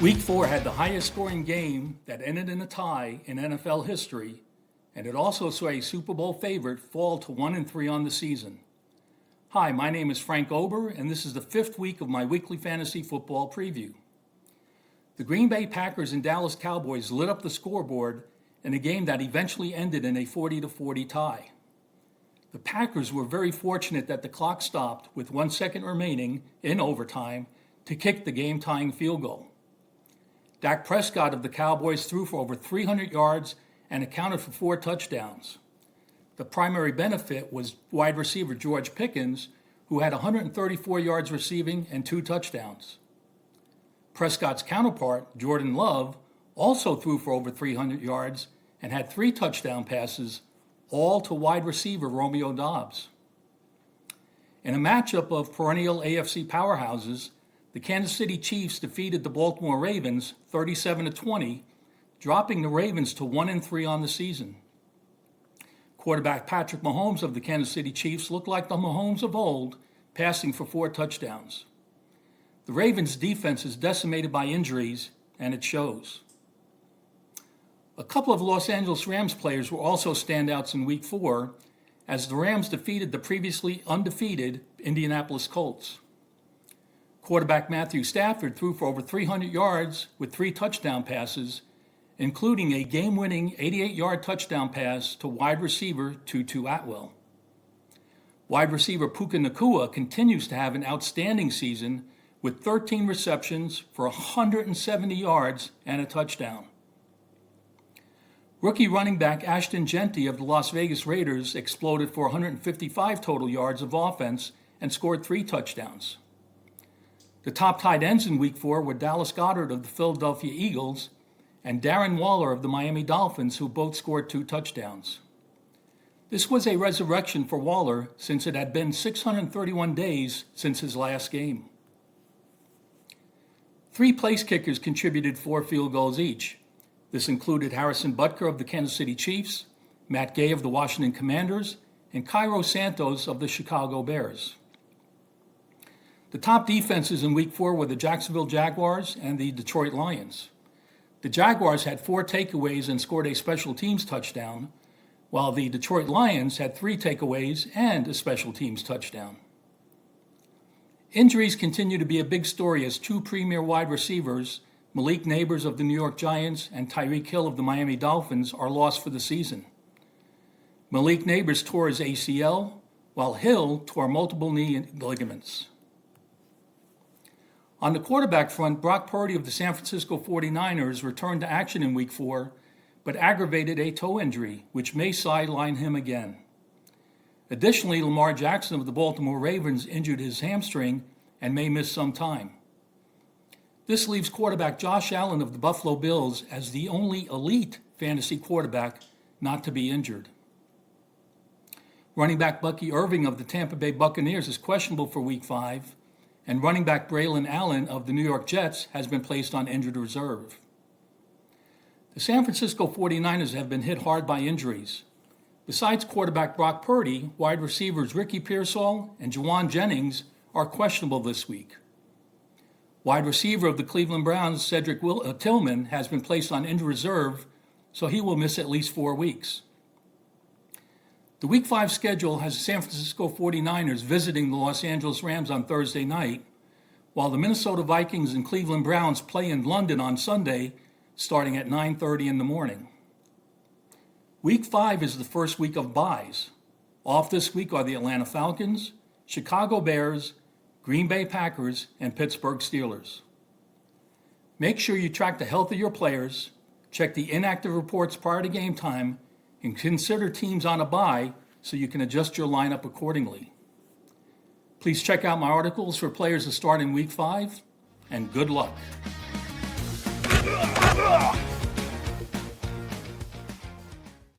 Week 4 had the highest scoring game that ended in a tie in NFL history, and it also saw a Super Bowl favorite fall to 1-3 on the season. Hi, my name is Frank Ober, and this is the 5th week of my weekly fantasy football preview. The Green Bay Packers and Dallas Cowboys lit up the scoreboard in a game that eventually ended in a 40-40 tie. The Packers were very fortunate that the clock stopped with 1 second remaining in overtime to kick the game-tying field goal. Dak Prescott of the Cowboys threw for over 300 yards and accounted for 4 touchdowns. The primary benefit was wide receiver George Pickens, who had 134 yards receiving and 2 touchdowns. Prescott's counterpart, Jordan Love, also threw for over 300 yards and had 3 touchdown passes, all to wide receiver Romeo Doubs. In a matchup of perennial AFC powerhouses, the Kansas City Chiefs defeated the Baltimore Ravens 37-20, dropping the Ravens to 1-3 on the season. Quarterback Patrick Mahomes of the Kansas City Chiefs looked like the Mahomes of old, passing for 4 touchdowns. The Ravens' defense is decimated by injuries, and it shows. A couple of Los Angeles Rams players were also standouts in Week 4, as the Rams defeated the previously undefeated Indianapolis Colts. Quarterback Matthew Stafford threw for over 300 yards with 3 touchdown passes, including a game-winning 88-yard touchdown pass to wide receiver Tutu Atwell. Wide receiver Puka Nacua continues to have an outstanding season with 13 receptions for 170 yards and a touchdown. Rookie running back Ashton Genty of the Las Vegas Raiders exploded for 155 total yards of offense and scored 3 touchdowns. The top tight ends in Week 4 were Dallas Goedert of the Philadelphia Eagles and Darren Waller of the Miami Dolphins, who both scored 2 touchdowns. This was a resurrection for Waller since it had been 631 days since his last game. 3 place kickers contributed 4 field goals each. This included Harrison Butker of the Kansas City Chiefs, Matt Gay of the Washington Commanders, and Cairo Santos of the Chicago Bears. The top defenses in Week 4 were the Jacksonville Jaguars and the Detroit Lions. The Jaguars had 4 takeaways and scored a special teams touchdown, while the Detroit Lions had 3 takeaways and a special teams touchdown. Injuries continue to be a big story as 2 premier wide receivers, Malik Nabers of the New York Giants and Tyreek Hill of the Miami Dolphins, are lost for the season. Malik Nabers tore his ACL, while Hill tore multiple knee ligaments. On the quarterback front, Brock Purdy of the San Francisco 49ers returned to action in Week 4, but aggravated a toe injury, which may sideline him again. Additionally, Lamar Jackson of the Baltimore Ravens injured his hamstring and may miss some time. This leaves quarterback Josh Allen of the Buffalo Bills as the only elite fantasy quarterback not to be injured. Running back Bucky Irving of the Tampa Bay Buccaneers is questionable for Week 5, and running back Braylon Allen of the New York Jets has been placed on injured reserve. The San Francisco 49ers have been hit hard by injuries. Besides quarterback Brock Purdy, wide receivers Ricky Pearsall and Juwan Jennings are questionable this week. Wide receiver of the Cleveland Browns, Cedric Tillman, has been placed on injured reserve, so he will miss at least 4 weeks. The Week 5 schedule has the San Francisco 49ers visiting the Los Angeles Rams on Thursday night, while the Minnesota Vikings and Cleveland Browns play in London on Sunday, starting at 9:30 in the morning. Week 5 is the first week of byes. Off this week are the Atlanta Falcons, Chicago Bears, Green Bay Packers, and Pittsburgh Steelers. Make sure you track the health of your players, check the inactive reports prior to game time, and consider teams on a bye so you can adjust your lineup accordingly. Please check out my articles for players to start in Week 5, and good luck.